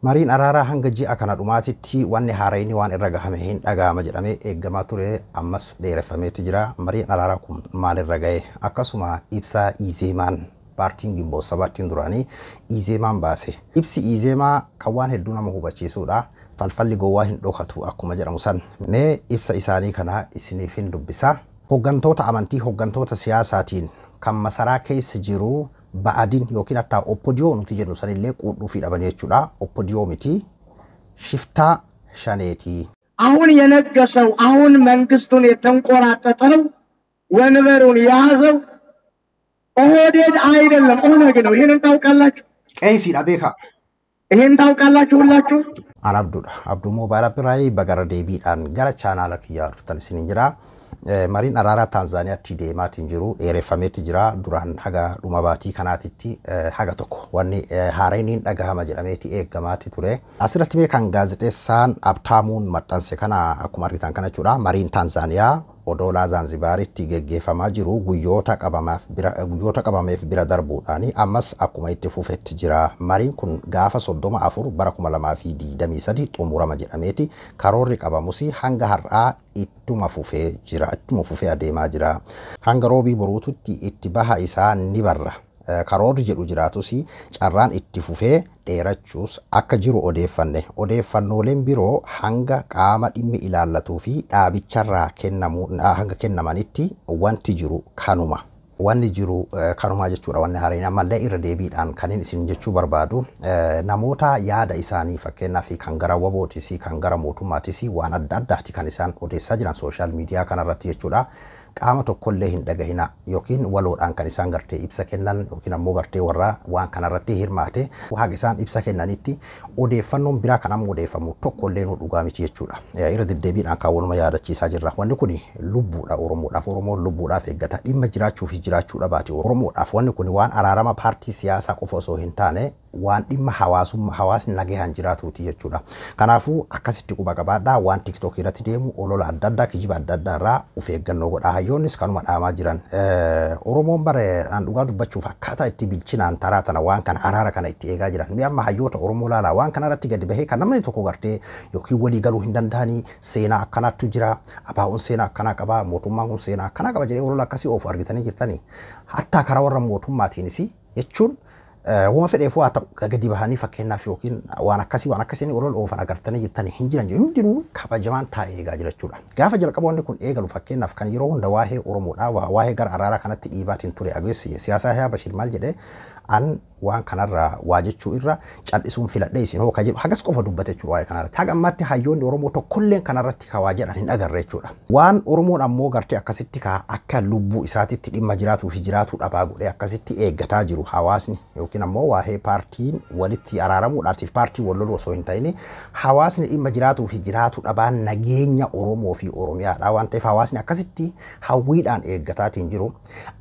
Mariin araaraa hanga ji'a kana dhumaatitti wanni haarayni waan irra gahame hin dhagahama jedhamee eeggamaa ture ammas dheereffameetti jira. Mariin araaraa kun maalirra gahe? Akkasuma ibsaa Izeemaan paartiin Gimboo Sabaattiin duraanii Izeemaan baase. Ibsi Izeemaa kan waan hedduu nama hubachiisuudha. Falfalli gowwaa hin dhokatu akkuma jedhamu san. Mee ibsa isaanii kana isiniif hin dubbisa. Hoggantoota amantii, hoggantoota siyaasaatiin kan masaraa keessa jiru Ba'adin yookiin hatta oppodiyoo nuti jennu sanillee quudhuu fi dhaban jechuudha. oppodiyoo miti ሽፍታ ሸኔቲ አሁን የነገሰው አሁን መንግስቱን የተንቆራጠጠው ወንበሩን ያዘው ኦህዴድ አይደለም ኦነግ ነው። ይሄንን ታውቃላችሁ? ቀይሲ አቤካ ይሄን ታውቃላችሁ ሁላችሁ? አናብዱዳ አብዱ ሞባይል አብራይ በገረዴቢዳን ገረ ቻናል ከያሩ ተልሲን እንጅራ Mariin araaraa Taanzaaniyaatti deemaatiin jiru dheereffameetti jira. Duraan haga dhumabaatii kanaatitti haga tokko wanni haarayniin dhagahama jedhameeti eeggamaatti ture. Asirratti beekan gaazexeessaan Abtaamuun maxxanse kana akkuma argitan kana jechuudha. Mariin Taanzaaniyaa odoolaa Zanzibaaritti geggeeffamaa jiru guyyoota qabameef bira darbuudhaani ammas akkuma itti fufetti jira. Mariin kun gaafa 34 bara 2023 xumurama jedhameeti karoorri qabamus hanga har'aa ittuma fufee jira. Ittuma fufee adeemaa jira. Hanga roobii boruututti itti baha isaa ni barra. Karoorri jedhu jiraatus carraan itti fufee dheerachuus akka jiru odeeffanne. Odeeffannooleen biroo hanga qaama dhimmi ilaallatuu fi dhaabicharraa hanga kennamanitti wanti jiru kanuma. Wanni jiru kanuma jechuudha. Wanni haarayni ammallee irra deebiidhaan kan isin jechuu barbaadu namoota yaada isaanii fakkeenyaaf kan gara wabootis kan gara mootummaatis waan adda addaatti kan isaan odeessaa jiran sooshaal miidiyaa kanarratti jechuudha. Qaama tokkollee hin dhagahina yookiin waloodhaan kan isaan gartee ibsa kennan yookiin ammoo gartee warra waan kanarratti hirmaate haga isaan ibsa kennanitti odeeffannoon biraa kan amma odeeffamu tokkollee nu dhugaa miti jechuudha. Irra deddeebiidhaan kaawwanuma yaadachiisaa jirra. Wanni kun lubbuudha Oromoodhaaf. Oromoon lubbuudhaaf eeggata. Dhimma jiraachuu fi jiraachuu dhabaati Oromoodhaaf. Wanni kun waan araarama paartii siyaasaa qofa osoo hin taane waan dhimma hawaasni nagahaan jiraatuuti jechuudha. Kanaafuu akkasitti quba qabaadhaa waan TikTok irratti deemu olola adda addaa kijiba adda addaa irraa of eeggannoo godhaa. Hayyoonnis kanuma dhaamaa jiran. Oromoon bare aan dhugaa dubbachuuf akkaataa itti bilchinaan taraa tana waan kana araara kana itti eegaa jiran. Mee amma hayyoota Oromoo laalaa waan kana irratti gadi bahee kan namni tokko gartee yookiin walii galuu hin danda'anii seenaa akkanaatu jira. Abaa'uun seenaa akkanaa qaba. Mootummaan kun seenaa akkanaa qaba jedhee olola akkasii of argitanii jirtanii. Hatta karaa warra mootummaatiinis jechuun Wama fedheef waa ta'u gadi bahanii fakkeenyaaf yookiin waan akkasiin olola oofan agartanii jirtanii hin jiran jedhu hundinuu kabajamaan taa'ee eegaa jira jechuudha. Gaafa jalqaboonni kun eegalu fakkeenyaaf kan yeroo hunda waa'ee Oromoodhaa waa'ee gara araaraa kanatti dhiibaatiin ture ageessi siyaasaa haa Bashir maal jedhee an waan kanarraa waa jechuu irra cal'isuun filadhee isin hoo ka jedhu hagas qofa dubbate jechuudha waa'ee kanarratti. Haga ammaatti hayyoonni Oromoo tokkolleen kanarratti kawaa jedhan hin agarre jechuudha. Waan Oromoon ammoo gartee akkasitti akka lubbuu isaatitti dhimma jiraatuu fi jiraatuu dhabaa godhee akkasitti eeggataa jiru hawaasni yookiin ammoo waa'ee paartiin walitti araaramuudhaatiif paartii wal loluu osoo hin ta'in hawaasni dhimma jiraatuu fi jiraatuu dhabaan nageenya Oromoo fi Oromiyaadha waan ta'eef hawaasni akkasitti hawwiidhaan eeggataatiin jiru.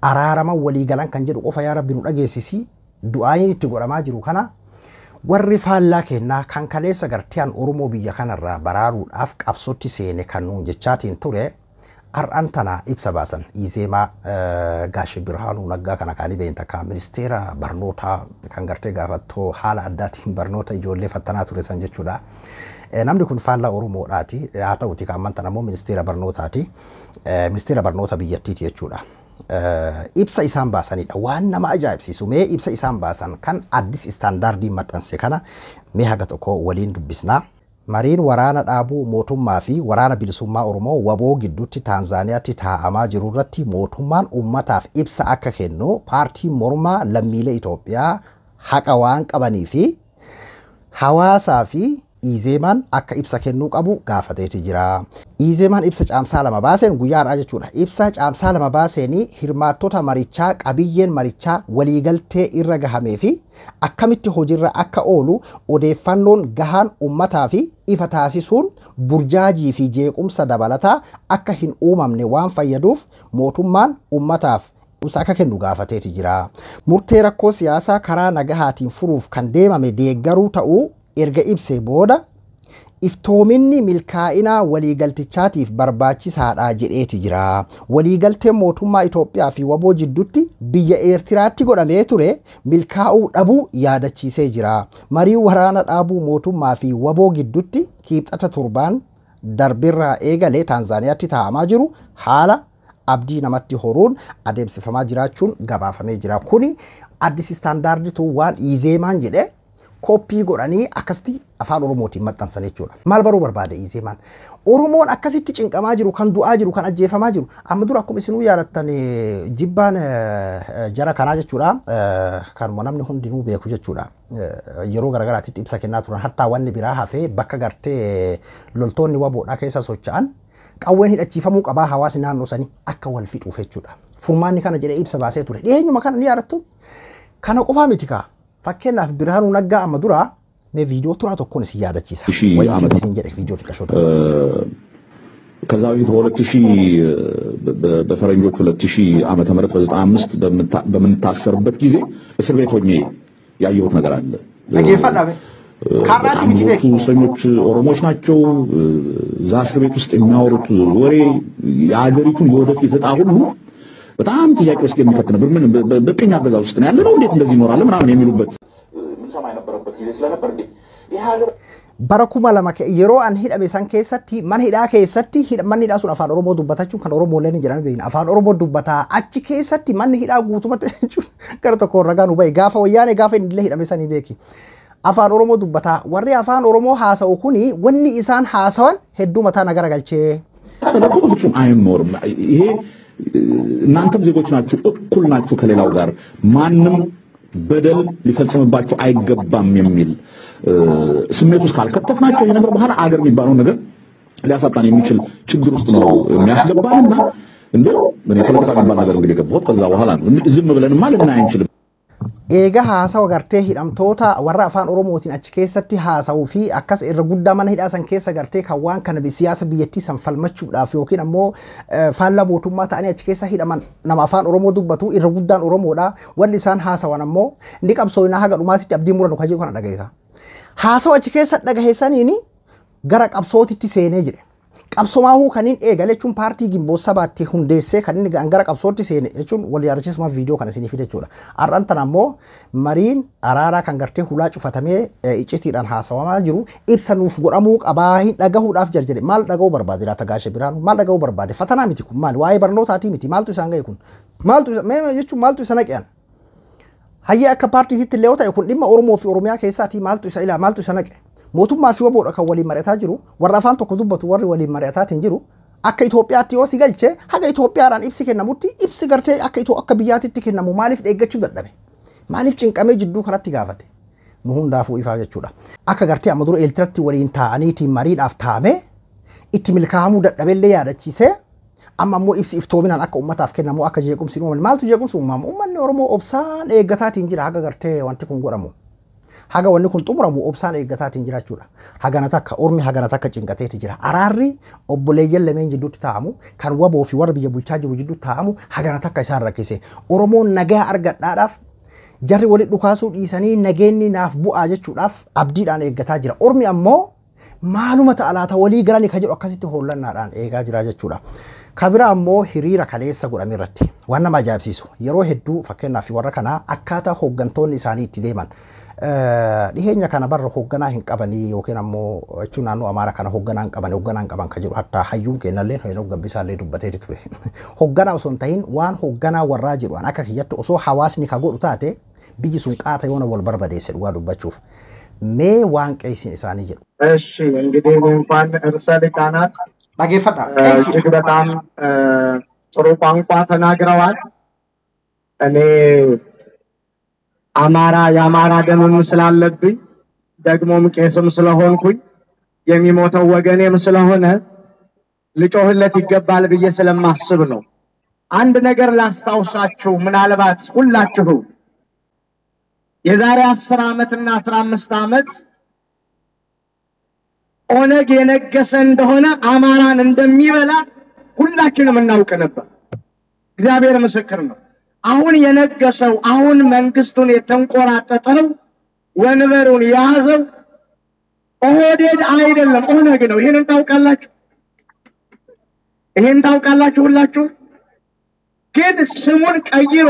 Araarama waliigalan kan jedhu qofa yaa Rabbi nu dhageessisi. Du'aayin itti godhamaa jiru kana warri faallaa kennaa kan kaleessa gartiyaan Oromoo biyya kanarraa baraaruudhaaf qabsootti seene kan nuun jechaatiin ture har'an tana ibsa baasan Izeemaa Gaashee Birhaanuu Naggaa kana kaanii beektan akka ministeera barnootaa kan gartee gaafattoo haala addaatiin barnoota ijoollee fattanaa ture san jechuudha. Namni kun faallaa Oromoodhaati haa ta'uti kan amman tana immoo ministeera barnootaati. Ministeera barnoota biyyattiiti jechuudha. Ibsa isaan baasanidha. Waan nama ajaa'ibsiisu mee ibsa isaan baasan kan addis istaandaardii maxxanse kana mee haga tokko waliin dubbisnaa. Mariin waraana dhaabuu mootummaa fi waraana bilisummaa Oromoo waboo gidduutti Taanzaaniyaatti taa'amaa jiru irratti mootummaan uummataaf ibsa akka kennu paartiin mormaa lammiilee Itoophiyaa haqa waan qabanii fi hawaasaa fi Izeemaan akka ibsa kennuu qabu gaafateeti jira. Izeemaan ibsa caamsaa lama baaseen guyyaa har'aa jechuudha. Ibsa caamsaa lama baaseenii hirmaattota marichaa qabiyyeen marichaa waliigaltee irra gahamee fi akkamitti hojiirra akka oolu odeeffannoon gahaan uummataa fi ifa taasisuun burjaajii fi jeequmsa dabalataa akka hin uumamne waan fayyaduuf mootummaan uummataaf ibsa akka kennu gaafateeti jira. Murtee rakkoo siyaasaa karaa nagahaatiin furuuf kan deemame deeggaruu ta'uu erga ibsee booda iftoominni milkaa'ina waliigaltichaatiif barbaachisaadha jedheeti jira. Waliigalteen mootummaa Itoophiyaa fi waboo jidduutti biyya Eertiraatti godhamee ture milkaa'uu dhabuu yaadachiisee jira. Marii waraana dhaabuu mootummaa fi waboo gidduutti kibxata torbaan darbirraa eegalee Taanzaaniyaatti taa'amaa jiru haala abdii namatti horuun adeemsifamaa jiraachuun gabaafamee jira. Kuni addis istaandaarditu waan Izeemaan jedhe koppii godhanii akkasitti afaan Oromootiin maxxansan jechuudha. Maal baruu barbaade Izeemaan? Oromoon akkasitti cinqamaa jiru, kan du'aa jiru, kan ajjeefamaa jiru. Amma dura akkuma isinuu yaadattan jibbaan jara kanaa jechuudha. Kanuma namni hundinuu beeku jechuudha. Yeroo garagaraatti ibsa kennaa turan. Hattaa wanni biraa hafee bakka gartee loltoonni waboodhaa keessa socho'an qawween hidhachiifamuu qabaa hawaasni naannoo sanii akka wal fixuuf jechuudha. Furmaanni kana jedhee ibsa baasee ture. Dhiyeenyuma kana ni yaadattu. Kana qofaa miti kaa. Fakkeenyaaf Birhaanuu Naggaa amma dura mee viidiyoo turaa tokkoon isin yaadachiisa. Wayii isin jedhe viidiyoo xiqqashoota. ከዛ በፊት በፈረንጆቹ 2000 ዓመተ ምህረት በ95 በምንታሰርበት ጊዜ እስር ቤት ሆኜ ያየሁት ነገር አለ። ብዙዎቹ እስረኞች ኦሮሞዎች ናቸው። እዛ እስር ቤት ውስጥ የሚያወሩት ወሬ የሀገሪቱን የወደፊት ዕጣ ሁሉ በጣም ጥያቄ ውስጥ የሚከት ነበር። ምን በቀኝ አገዛዝ ውስጥ ነው ያለነው እንዴት እንደዚህ ይኖራል ምናምን የሚሉበት ምን ሰማይ ነበረበት ጊዜ ስለነበር እንዴ ይሄ ሀገር barakuma lama yeroo an hidhame san keessatti man hidhaa keessatti man hidhaa sun afaan Oromoo dubbatachuun kan Oromoo leen jiran beekna afaan Oromoo dubbataa achi keessatti man hidhaa guutumatti jechuun gara tokko ragaa nu ba'i gaafa wayyaane gaafa inni illee hidhame sanii beeki afaan Oromoo dubbataa warri afaan Oromoo haasa'u kuni wanni isaan haasawan hedduu mataa nagara galchee ተለቆ ፍጹም አይኖርም። ይሄ እናንተም ዜጎች ናችሁ፣ እኩል ናችሁ ከሌላው ጋር ማንም በደል ሊፈጽምባችሁ አይገባም የሚል ስሜት ውስጥ ካልከተትናቸው ይሄ ነገር በኋላ አገር የሚባለው ነገር ሊያሳጣን የሚችል ችግር ውስጥ ነው የሚያስገባንና እንደው ምን ፖለቲካ የሚባል ነገር እንግዲህ ገባሁት ከዛ በኋላ ነው ዝም ብለንማ ልናይ አንችልም። eega haasawa gartee hidhamtoota warra afaan Oromootiin achi keessatti haasa'uu fi akkas irra guddaa mana hidhaa san keessa gartee kan waan kana siyaasa biyyattii san falmachuudhaaf yookiin ammoo faallaa mootummaa ta'anii achi keessa hidhaman nama afaan Oromoo dubbatu irra guddaan Oromoodha. Wanni isaan haasawan ammoo ni qabsoofnaa haga dhumaatitti abdii muranu kan jedhu kana dhagayeera. Haasawa achi keessa dhagaheessaniini gara qabsootitti seenee jire. Qabsomaahuu kaniin eegale jechuun paartii Gimboot Sabaatti hundeessee kan inni gara qabsootti seene jechuun wal yaadachiisuma viidiyoo kana isinii fide jechuudha. Har'aan tan ammoo mariin araaraa kan gartee hulaa cufatamee iccitiidhaan haasawamaa jiru ibsa nuuf godhamuu qabaa hin dhagahuudhaaf jarjare. Maal dhagahuu barbaade laata Gaashee Biraanuu? Maal dhagahuu barbaade? Fatanaa miti kun maali? Waa'ee barnootaatii miti. Maaltu isaan ga'e kun? Maaltu jechuun maaltu isa naqean? Hayyee akka paartiititti illee yoo ta'e kun dhimma Oromoo fi Oromiyaa keessaatii maaltu isa ilaa maaltu isa naqe? mootummaa fi waboodha kan waliin mari'ataa jiru warra afaan tokko dubbatu warri waliin mari'ataatiin jiru akka Itoophiyaatti yoo si galche haga Itoophiyaadhaan ibsi kennamutti ibsi gartee akka biyyaatitti kennamu maaliif eeggachuu dadhabe maaliif cinqamee jidduu kanatti gaafate nu hundaafuu ifaa jechuudha. Akka gartee amma dura Eertiratti waliin taa'aniitiin mariidhaaf taa'ame itti milkaa'amuu dadhabellee yaadachiisee amma ammoo ibsi iftoominaan akka ummataaf kennamu akka jeequmsi uumamu maaltu jeequmsi uumamu uummanni Oromoo obsaan eeggataatiin jira haga gartee wanti kun godhamu. Haga wanni kun xumuramu obsaan eeggataatiin jiraachuudha. Hagana takka ormi hagana takka cinqateeti jira. Araarri obboleeyyan lameen jidduutti taa'amu kan waboo fi warra biyya bulchaa jiru jidduutti taa'amu hagana takka isaan rakkise. Oromoon nagaa argadhaadhaaf jarri walitti dhukaasuu dhiisanii nageenni naaf bu'aa jechuudhaaf abdiidhaan eeggataa jira. Ormi ammoo maaluma ta'a laata walii galanii ka jedhu akkasitti hollannaadhaan eegaa jira jechuudha. Kabira ammoo hiriira kaleessa godhame irratti waan nama ajaa'ibsiisu yeroo hedduu fakkeenyaaf warra kanaa akkaataa hooggantoonni isaanii itti deeman dhiheenya kana barra hoogganaa hin qabanii yookiin ammoo jechuun naannoo Amaaraa kana hoogganaa hin qaban kan jiru hatta hayyuun kennallee Heenok Gabbisaallee dubbatee ture. Hoogganaa osoo hin tahin waan hoogganaa warraa jiru akka kiyyatti osoo hawaasni ka godhu taate biyyi sun qaata yoona wal barbadeesse dhugaa dubbachuuf mee waan qeessin isaanii jedhu. እሺ እንግዲህ እንኳን ርዕሰ ሊቃናት dhageeffadha. እጅግ በጣም ጥሩ ቋንቋ ተናግረዋል። እኔ አማራ የአማራ ደምም ስላለብኝ ደግሞም ቄስም ስለሆንኩኝ የሚሞተው ወገኔም ስለሆነ ልጮህለት ይገባል ብዬ ስለማስብ ነው። አንድ ነገር ላስታውሳችሁ ምናልባት ሁላችሁ የዛሬ 10 ዓመትና 15 ዓመት ኦነግ የነገሰ እንደሆነ አማራን እንደሚበላ ሁላችንም እናውቅ ነበር። እግዚአብሔር ምስክር ነው። አሁን የነገሰው አሁን መንግስቱን የተንቆራጠጠው ወንበሩን ያዘው ኦህዴድ አይደለም ኦነግ ነው። ይሄንን ታውቃላችሁ? ይሄን ታውቃላችሁ ሁላችሁ? ግን ስሙን ቀይሮ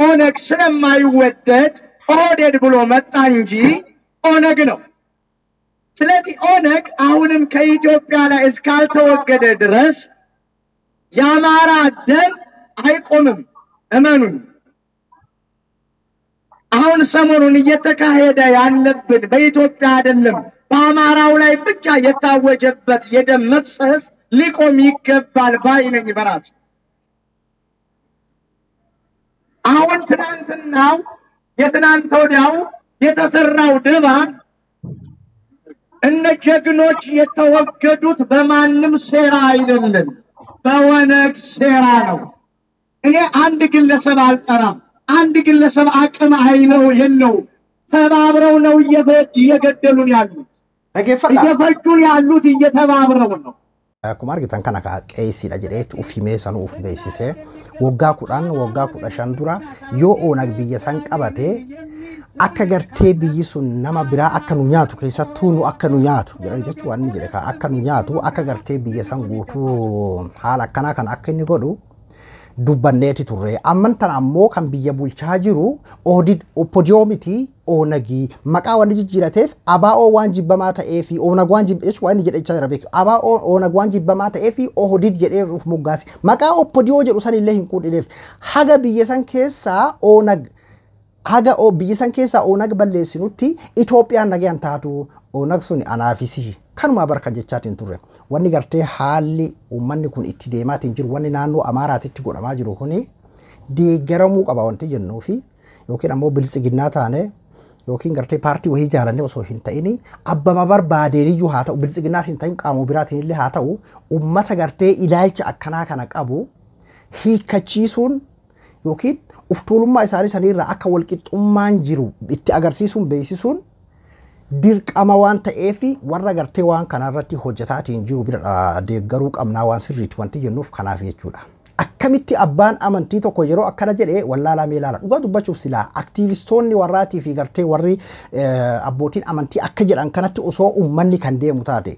ኦነግ ስለማይወደድ ኦህዴድ ብሎ መጣ እንጂ ኦነግ ነው። ስለዚህ ኦነግ አሁንም ከኢትዮጵያ ላይ እስካልተወገደ ድረስ የአማራ ደም አይቆምም። እመኑን። አሁን ሰሞኑን እየተካሄደ ያለብን በኢትዮጵያ አይደለም በአማራው ላይ ብቻ የታወጀበት የደም መፍሰስ ሊቆም ይገባል ባይ ነኝ በራሴ። አሁን ትናንትናው የትናንት ወዲያው የተሰራው ደባ እነ ጀግኖች የተወገዱት በማንም ሴራ አይደለም፣ በኦነግ ሴራ ነው። እኔ አንድ ግለሰብ አልጠራም። አንድ ግለሰብ አቅም አይለው የለው ተባብረው ነው እየገደሉን ያሉት፣ እየፈጁን ያሉት እየተባብረው ነው። Akkuma argitan kana qeessiidha jedheetti uf himee sanuu uf beeksisee waggaa 10 waggaa 15 dura yoo Oonag biyya san qabate akka gartee biyyi sun nama biraa akka nu nyaatu keessattuu nu akka nu nyaatu jedhanii jechuun waan inni jedhe akka nu nyaatu akka gartee biyya san guutuu haala akkanaa kan akka inni godhu dubbanneeti turre. Ammantan ammoo kan biyya bulchaa jiru Ohdid Oppoodiyoomiti Oonagii maqaa waan jijjiirateef ABO waan jibbamaa ta'ee fi Oonag waan jibbeechu waan jedhechaa jira beeku. ABO Oonag waan jibbamaa ta'ee fi Ohdid jedhee uf moggaasi. Maqaa Oppoodiyoo jedhu san illee hin quudhineef. Haga biyya san keessaa Oonag haga biyya san keessaa Oonag balleessinutti Itoophiyaan nagayaan taatu Oonag sun anaafisi. Kanuma barka jechaatiin turre. Wanni gartee haalli uummanni kun itti deemaatiin jiru wanni naannoo Amaaraatitti godhamaa jiru kuni deeggaramuu qaba wanti jennuu fi yookiin ammoo bilisiginnaa taane yookiin gartee paartii wahii jaalannee osoo hin ta'ini abbama barbaadeeniyyu haa ta'u bilisiginnaa hin ta'in qaama biraatiin illee haa ta'u uummata gartee ilaalcha akkanaa kana qabu hiikachiisuun yookiin uftuulummaa isaanii sanirraa akka walqixxummaan jiru itti agarsiisuun beeksisuun dirqama waan ta'eef warra gartee waan kanarratti hojjetaatiin jiru bira deeggaruu qabnaa waan sirriitti wanti jennuuf kanaaf jechuudha. Akkamitti abbaan amantii tokko yeroo akkana jedhee wallaalaa meelaala dhugaa dubbachuuf silaa aktiivistoonni warraatii fi gartee warri abbootiin amantii akka jedhan kanatti osoo uummanni kan deemu taate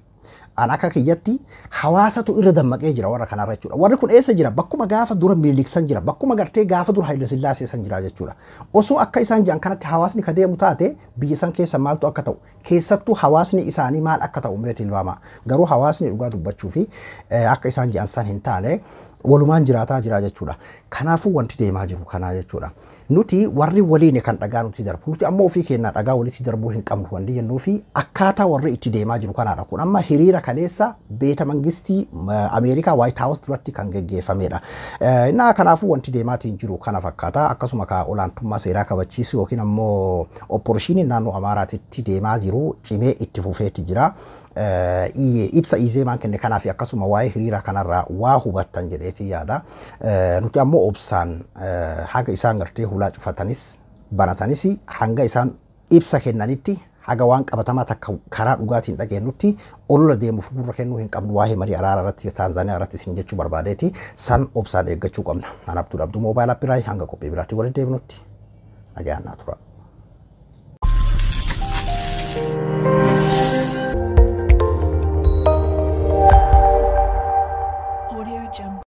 an akka kiyyatti hawaasatu irra dammaqee jira warra kanarra jechuudha. Warri kun eessa jira? Bakkuma gaafa dura Miniliksan jira, bakkuma gartee gaafa dura Haile Sillaasee san jira jechuudha. Osoo akka isaan jedhan kanatti hawaasni ka deemu taate biyya san keessa maaltu akka ta'u keessattuu hawaasni isaanii maal akka ta'u meetii ilmaama. Garuu hawaasni dhugaa dubbachuu fi akka isaan jedhan san hin taane walumaan jiraataa jira jechuudha. Kanaafuu wanti deemaa jiru kanaa jechuudha. Nuti warri waliin kan dhagaa nuti darbu nuti ammoo ofii keenyaa dhagaa walitti darbuu hin qabnu wanti jennuu fi akkaataa warri itti deemaa jiru kanaadha. Kun amma hiriira kaleessa beeta mangistii Ameerikaa White House duratti kan geggeeffamedha. Innaa kanaafuu wanti deemaatiin jiru kana fakkaata. Akkasuma ka olaantummaa seeraa kabachiisu yookiin ammoo opporshiiniin naannoo Amaaraatitti deemaa jiru cimee itti fufeetti jira. Ibsa Izeemaan kenne kanaaf akkasuma waa'ee hiriira kanarraa waa hubattan jedheeti yaada. Nuti ammoo obsaan haga isaan gartee hulaa cufatanis banatanis hanga isaan ibsa kennanitti haga waan qabatamaa takka karaa dhugaatiin dhageennutti olola deemuuf gurra kennuu hin qabnu waa'ee marii araara irratti Taanzaaniyaa irratti isin jechuu barbaadeeti san obsaan eeggachuu qabna. An Abduu Moobaayil Appiraay hanga qophii biraatti waliin deebinutti nagayaan naa tura.